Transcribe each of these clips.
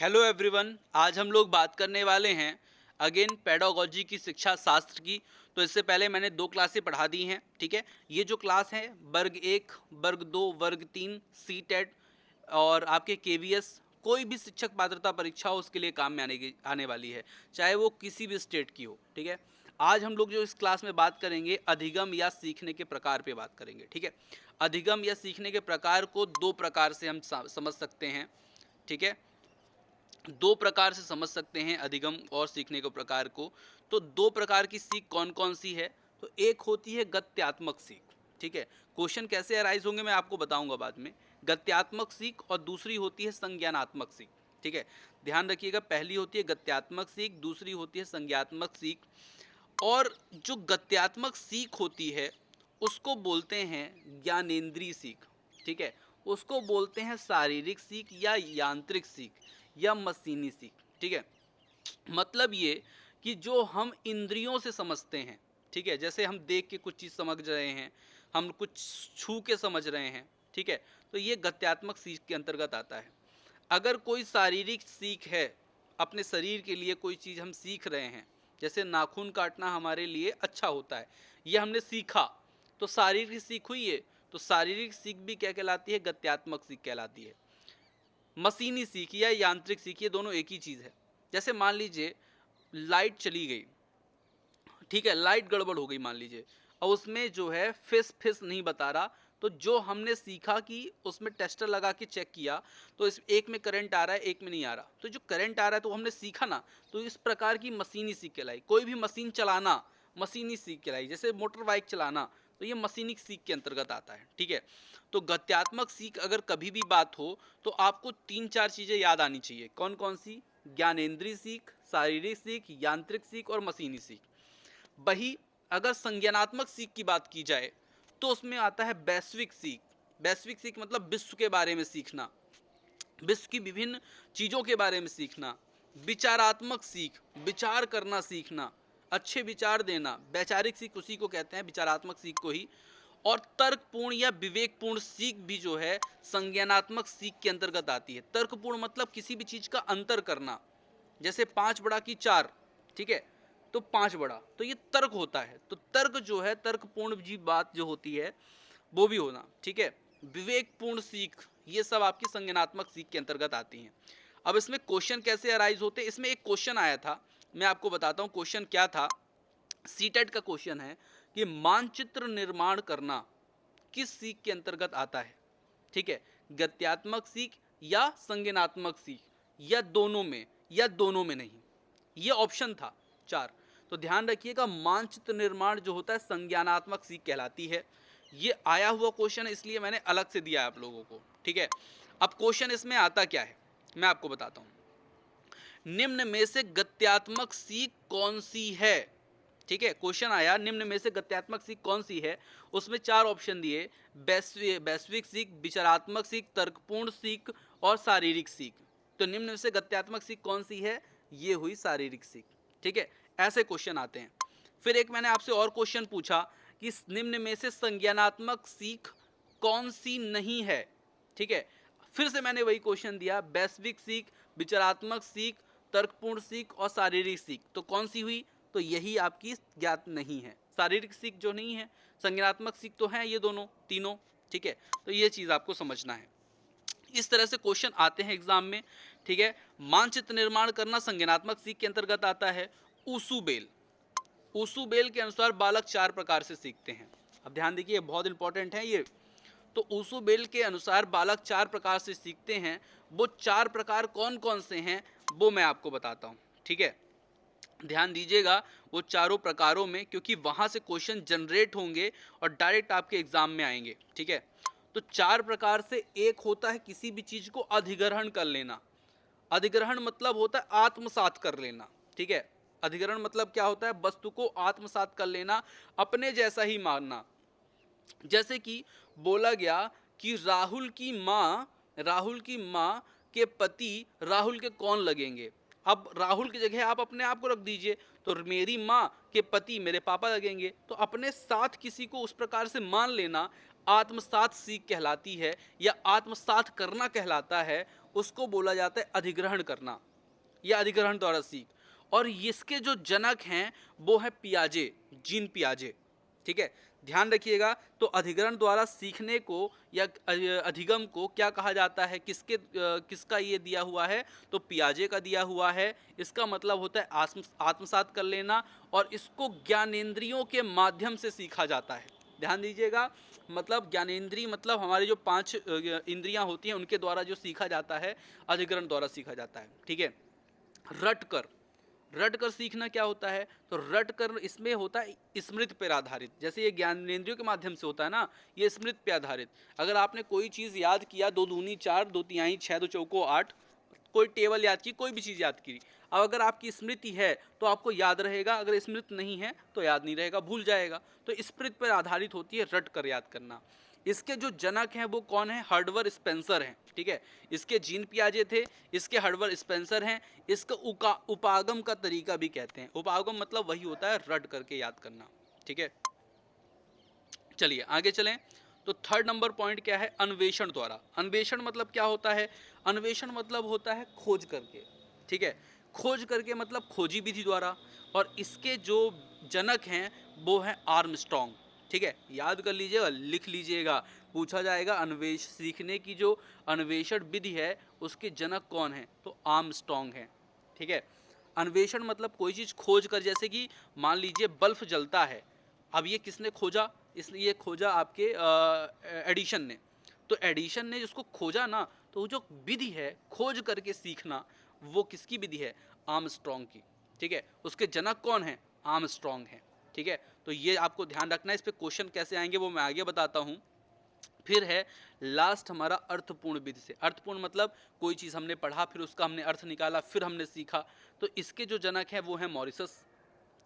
Hello everyone. आज हम लोग बात करने वाले हैं अगेन पेडागोजी की, शिक्षा शास्त्र की। तो इससे पहले मैंने 2 क्लासें पढ़ा दी हैं, ठीक है। ये जो क्लास है वर्ग 1, वर्ग 2, वर्ग 3, सी टेट और आपके केवीएस, कोई भी शिक्षक पात्रता परीक्षा हो उसके लिए काम में आने वाली है, चाहे वो किसी भी स्टेट की हो, ठीक है। आज हम लोग जो इस क्लास में बात करेंगे अधिगम या सीखने के प्रकार पे बात करेंगे, ठीक है। अधिगम या सीखने के प्रकार को 2 प्रकार से हम समझ सकते हैं, ठीक है। 2 प्रकार से समझ सकते हैं अधिगम और सीखने के प्रकार को। तो 2 प्रकार की सीख कौन-कौन सी है? तो एक होती है गत्यात्मक सीख, ठीक है। क्वेश्चन कैसे अराइज़ होंगे मैं आपको बताऊँगा बाद में। गत्यात्मक सीख और दूसरी होती है संज्ञानात्मक सीख, ठीक है। ध्यान रखिएगा, पहली होती है गत्यात्मक सीख, दूसरी होती है संज्ञात्मक सीख। और जो गत्यात्मक सीख होती है उसको बोलते हैं ज्ञानेंद्रीय सीख, ठीक है। उसको बोलते हैं शारीरिक सीख या यांत्रिक सीख या मशीनी सीख, ठीक है। मतलब ये कि जो हम इंद्रियों से समझते हैं, ठीक है। जैसे हम देख के कुछ चीज़ समझ रहे हैं, हम कुछ छू के समझ रहे हैं, ठीक है। तो ये गत्यात्मक सीख के अंतर्गत आता है। अगर कोई शारीरिक सीख है, अपने शरीर के लिए कोई चीज़ हम सीख रहे हैं, जैसे नाखून काटना हमारे लिए अच्छा होता है, ये हमने सीखा, तो शारीरिक सीख हुई है। तो शारीरिक सीख भी क्या कहलाती है? गत्यात्मक सीख कहलाती है। मशीनी सीख या यांत्रिक सीख, ये दोनों एक ही चीज़ है। जैसे मान लीजिए लाइट चली गई, ठीक है, लाइट गड़बड़ हो गई मान लीजिए, और उसमें जो है फिस फिस नहीं बता रहा। तो जो हमने सीखा कि उसमें टेस्टर लगा के चेक किया, तो इस एक में करंट आ रहा है, एक में नहीं आ रहा, तो जो करंट आ रहा है तो हमने सीखा ना। तो इस प्रकार की मशीनी सीख कहलाई। कोई भी मशीन चलाना मशीनी सीख कहलाई, जैसे मोटर बाइक चलाना, तो ये मशीनिक सीख के अंतर्गत आता है, ठीक है। तो गत्यात्मक सीख अगर कभी भी बात हो तो आपको 3-4 चीज़ें याद आनी चाहिए। कौन कौन सी? ज्ञानेंद्रीय सीख, शारीरिक सीख, यांत्रिक सीख और मशीनी सीख। वही अगर संज्ञानात्मक सीख की बात की जाए तो उसमें आता है वैश्विक सीख। वैश्विक सीख मतलब विश्व के बारे में सीखना, विश्व की विभिन्न चीज़ों के बारे में सीखना। विचारात्मक सीख, विचार करना सीखना, अच्छे विचार देना। वैचारिक सीख उसी को कहते हैं, विचारात्मक सीख को ही। और तर्कपूर्ण या विवेकपूर्ण सीख भी जो है संज्ञानात्मक सीख के अंतर्गत आती है। तर्कपूर्ण मतलब किसी भी चीज़ का अंतर करना, जैसे 5 बड़ा की 4, ठीक है, तो 5 बड़ा, तो ये तर्क होता है। तो तर्क जो है, तर्कपूर्ण जी बात जो होती है वो भी होना, ठीक है। विवेकपूर्ण सीख, ये सब आपकी संज्ञानात्मक सीख के अंतर्गत आती हैं। अब इसमें क्वेश्चन कैसे अराइज होते हैं? इसमें एक क्वेश्चन आया था, मैं आपको बताता हूँ क्वेश्चन क्या था। सीटेट का क्वेश्चन है कि मानचित्र निर्माण करना किस सीख के अंतर्गत आता है, ठीक है। गत्यात्मक सीख या संज्ञानात्मक सीख, या दोनों में, या दोनों में नहीं। ये ऑप्शन था 4। तो ध्यान रखिएगा, मानचित्र निर्माण जो होता है संज्ञानात्मक सीख कहलाती है। ये आया हुआ क्वेश्चन है, इसलिए मैंने अलग से दिया है आप लोगों को, ठीक है। अब क्वेश्चन इसमें आता क्या है मैं आपको बताता हूं। निम्न में से गत्यात्मक सीख कौन सी है? ठीक है, क्वेश्चन आया निम्न में से गत्यात्मक सीख कौन सी है। उसमें 4 ऑप्शन दिए, वैश्विक सीख, विचारात्मक सीख, तर्कपूर्ण सीख और शारीरिक सीख। तो निम्न में से गत्यात्मक सीख कौन सी है? ये हुई शारीरिक सीख, ठीक है। ऐसे क्वेश्चन आते हैं। फिर एक मैंने आपसे और क्वेश्चन पूछा कि निम्न में से संज्ञानात्मक सीख कौन सी नहीं है, ठीक है। फिर से मैंने वही क्वेश्चन दिया, वैश्विक सीख, विचारात्मक सीख, तर्कपूर्ण सीख और शारीरिक सीख। तो कौन सी हुई? तो यही आपकी ज्ञात नहीं है। शारीरिक सीख जो नहीं है, संज्ञानात्मक सीख तो है ये दोनों तीनों, ठीक है। तो ये चीज़ आपको समझना है। इस तरह से क्वेश्चन आते हैं एग्जाम में, ठीक है। मानचित्र निर्माण करना संज्ञानात्मक सीख के अंतर्गत आता है। ऊसुबेल, ऊसुबेल के अनुसार बालक 4 प्रकार से सीखते हैं। अब ध्यान देखिए, बहुत इंपॉर्टेंट है ये। तो ऊसुबेल के अनुसार बालक 4 प्रकार से सीखते हैं। वो 4 प्रकार कौन कौन से हैं वो मैं आपको बताता हूँ, ठीक है। ध्यान दीजिएगा वो चारों प्रकारों में, क्योंकि वहां से क्वेश्चन जनरेट होंगे और डायरेक्ट आपके एग्जाम में आएंगे, ठीक है। तो 4 प्रकार से एक होता है किसी भी चीज को अधिग्रहण कर लेना। अधिग्रहण मतलब होता है आत्मसात कर लेना, ठीक है। अधिग्रहण मतलब क्या होता है? वस्तु को आत्मसात कर लेना, अपने जैसा ही मानना। जैसे कि बोला गया कि राहुल की माँ के पति राहुल के कौन लगेंगे। अब राहुल की जगह आप अपने आप को रख दीजिए, तो मेरी माँ के पति मेरे पापा लगेंगे। तो अपने साथ किसी को उस प्रकार से मान लेना आत्मसात सीख कहलाती है, या आत्मसात करना कहलाता है। उसको बोला जाता है अधिग्रहण करना या अधिग्रहण द्वारा सीख। और इसके जो जनक हैं वो है पियाजे, जीन पियाजे। ठीक है, ध्यान रखिएगा। तो अधिग्रहण द्वारा सीखने को या अधिगम को क्या कहा जाता है, किसका ये दिया हुआ है, तो पियाजे का दिया हुआ है। इसका मतलब होता है आत्मसात कर लेना, और इसको ज्ञानेंद्रियों के माध्यम से सीखा जाता है। ध्यान दीजिएगा, मतलब ज्ञानेंद्रिय मतलब हमारे जो 5 इंद्रियां होती हैं उनके द्वारा जो सीखा जाता है, अधिग्रहण द्वारा सीखा जाता है। ठीक है, रट कर, रट कर सीखना क्या होता है, तो रट कर इसमें होता है स्मृति पर आधारित। जैसे ये ज्ञानेंद्रियों के माध्यम से होता है ना, ये स्मृति पर आधारित। अगर आपने कोई चीज़ याद किया, 2 दूनी 4, 2 तिहाई 6, 2 चौको 8, कोई टेबल याद की, कोई भी चीज़ याद की, अब अगर आपकी स्मृति है तो आपको याद रहेगा, अगर स्मृति नहीं है तो याद नहीं रहेगा, भूल जाएगा। तो स्मृति पर आधारित होती है रट कर याद करना। इसके जो जनक हैं वो कौन है, हर्डवर स्पेंसर हैं। ठीक है, इसके जीन पियाजे थे, इसके हर्डवर स्पेंसर हैं। इसका उपागम का तरीका भी कहते हैं। उपागम मतलब वही होता है रट करके याद करना। ठीक है, चलिए आगे चलें। तो थर्ड नंबर पॉइंट क्या है, अन्वेषण द्वारा। अन्वेषण मतलब क्या होता है, अन्वेषण मतलब होता है खोज करके। ठीक है, खोज करके मतलब खोजी विधि द्वारा। और इसके जो जनक हैं वो हैं आर्मस्ट्रॉन्ग। ठीक है, याद कर लीजिएगा, लिख लीजिएगा, पूछा जाएगा अन्वेष सीखने की जो अन्वेषण विधि है उसके जनक कौन है, तो आर्मस्ट्रॉन्ग हैं। ठीक है, अन्वेषण मतलब कोई चीज़ खोज कर, जैसे कि मान लीजिए बल्ब जलता है, अब ये किसने खोजा, इसलिए खोजा आपके एडिशन ने। तो एडिशन ने जिसको खोजा ना, तो वो जो विधि है खोज करके सीखना, वो किसकी विधि है, आर्मस्ट्रॉन्ग की। ठीक है, उसके जनक कौन है, आर्मस्ट्रॉन्ग है। ठीक है, तो ये आपको ध्यान रखना है। इस पे क्वेश्चन कैसे आएंगे वो मैं आगे बताता हूँ। फिर है लास्ट हमारा अर्थपूर्ण विधि से। अर्थपूर्ण मतलब कोई चीज़ हमने पढ़ा, फिर उसका हमने अर्थ निकाला, फिर हमने सीखा। तो इसके जो जनक हैं वो है मॉरिसस।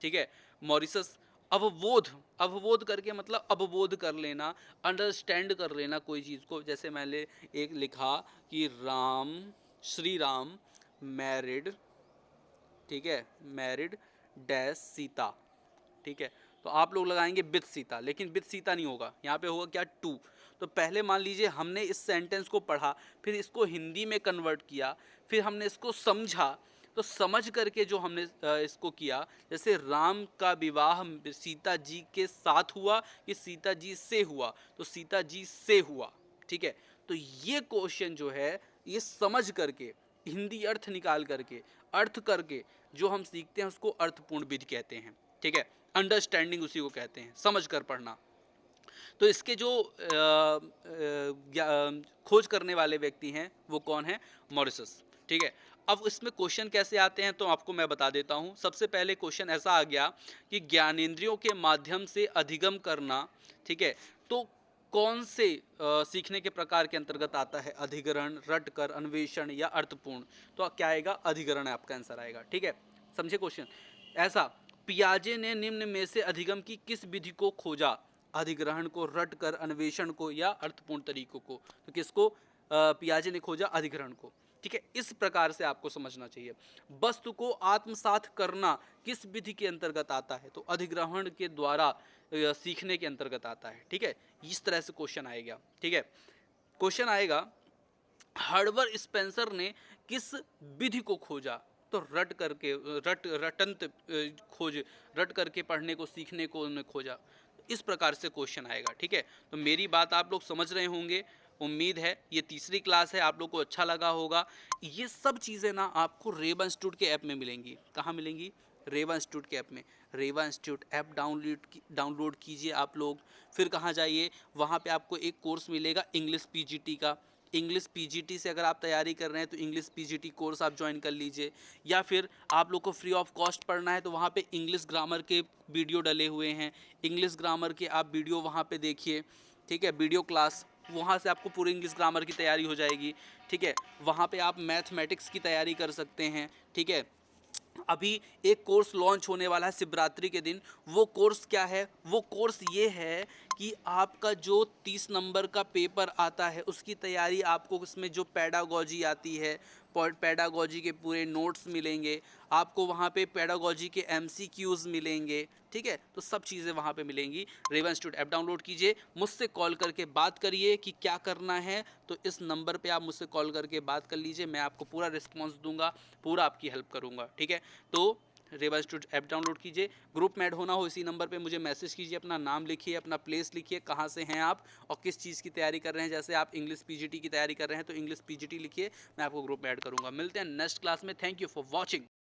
ठीक है, मॉरिसस। अवबोध, अवबोध करके मतलब अवबोध कर लेना, अंडरस्टैंड कर लेना कोई चीज़ को। जैसे मैंने एक लिखा कि राम, श्री राम मैरिड, ठीक है, मैरिड डैश सीता। ठीक है, तो आप लोग लगाएंगे विद सीता, लेकिन विद सीता नहीं होगा, यहाँ पे होगा क्या, टू। तो पहले मान लीजिए हमने इस सेंटेंस को पढ़ा, फिर इसको हिंदी में कन्वर्ट किया, फिर हमने इसको समझा। तो समझ करके जो हमने इसको किया, जैसे राम का विवाह सीता जी के साथ हुआ कि सीता जी से हुआ, तो सीता जी से हुआ। ठीक है, तो ये क्वेश्चन जो है ये समझ करके, हिंदी अर्थ निकाल करके, अर्थ करके जो हम सीखते हैं उसको अर्थपूर्ण विधि कहते हैं। ठीक है, अंडरस्टैंडिंग उसी को कहते हैं, समझ कर पढ़ना। तो इसके जो खोज करने वाले व्यक्ति हैं वो कौन है, मॉरिसस। ठीक है, अब इसमें क्वेश्चन कैसे आते हैं तो आपको मैं बता देता हूं। सबसे पहले क्वेश्चन ऐसा आ गया कि ज्ञानेंद्रियों के माध्यम से अधिगम करना। ठीक है, तो कौन से सीखने के प्रकार के अंतर्गत आता है, अधिग्रहण, रटकर, अन्वेषण या अर्थपूर्ण। तो क्या आएगा, अधिग्रहण आपका आंसर आएगा। ठीक है, समझे क्वेश्चन। ऐसा, पियाजे ने निम्न में से अधिगम की किस विधि को खोजा, अधिग्रहण को, रटकर, अन्वेषण को या अर्थपूर्ण तरीकों को। तो किसको पियाजे ने खोजा, अधिग्रहण को। ठीक है, इस प्रकार से आपको समझना चाहिए। वस्तु को आत्मसात करना किस विधि के अंतर्गत आता है, तो अधिग्रहण के द्वारा सीखने के अंतर्गत आता है। ठीक है, इस तरह से क्वेश्चन आएगा। ठीक है, क्वेश्चन आएगा हर्डवर स्पेंसर ने किस विधि को खोजा, तो रट करके, रटंत खोज, रट करके पढ़ने को, सीखने को उन्होंने खोजा। इस प्रकार से क्वेश्चन आएगा। ठीक है, तो मेरी बात आप लोग समझ रहे होंगे, उम्मीद है। ये तीसरी क्लास है, आप लोग को अच्छा लगा होगा। ये सब चीज़ें ना आपको रेवा इंस्टीट्यूट के ऐप में मिलेंगी। कहाँ मिलेंगी, रेवा इंस्टीट्यूट के ऐप में। रेवा इंस्टीट्यूट ऐप डाउनलोड कीजिए आप लोग। फिर कहाँ जाइए, वहाँ पे आपको एक कोर्स मिलेगा इंग्लिश पीजीटी का। इंग्लिश पीजीटी से अगर आप तैयारी कर रहे हैं तो इंग्लिश पीजीटी कोर्स आप ज्वाइन कर लीजिए। या फिर आप लोग को फ्री ऑफ कॉस्ट पढ़ना है तो वहाँ पे इंग्लिश ग्रामर के वीडियो डले हुए हैं, इंग्लिश ग्रामर के आप वीडियो वहाँ पे देखिए। ठीक है, वीडियो क्लास, वहाँ से आपको पूरी इंग्लिश ग्रामर की तैयारी हो जाएगी। ठीक है, वहाँ पे आप मैथमेटिक्स की तैयारी कर सकते हैं। ठीक है, अभी एक कोर्स लॉन्च होने वाला है शिवरात्रि के दिन। वो कोर्स क्या है, वो कोर्स ये है कि आपका जो 30 नंबर का पेपर आता है उसकी तैयारी आपको, उसमें जो पैडागॉजी आती है, पेडागोजी के पूरे नोट्स मिलेंगे, आपको वहाँ पे पेडागोजी के MCQs मिलेंगे, ठीक है। तो सब चीज़ें वहाँ पे मिलेंगी। रेवा इंस्टीट्यूट ऐप डाउनलोड कीजिए, मुझसे कॉल करके बात करिए कि क्या करना है। तो इस नंबर पे आप मुझसे कॉल करके बात कर लीजिए, मैं आपको पूरा रिस्पॉन्स दूंगा, पूरा आपकी हेल्प करूंगा, ठीक है। तो रेवा इंस्टीट्यूट ऐप डाउनलोड कीजिए, ग्रुप में ऐड होना हो इसी नंबर पे मुझे मैसेज कीजिए, अपना नाम लिखिए, अपना प्लेस लिखिए, कहाँ से हैं आप और किस चीज़ की तैयारी कर रहे हैं। जैसे आप इंग्लिश PGT की तैयारी कर रहे हैं तो इंग्लिश PGT लिखिए, मैं आपको ग्रुप में ऐड करूंगा। मिलते हैं नेक्स्ट क्लास में। Thank you for watching.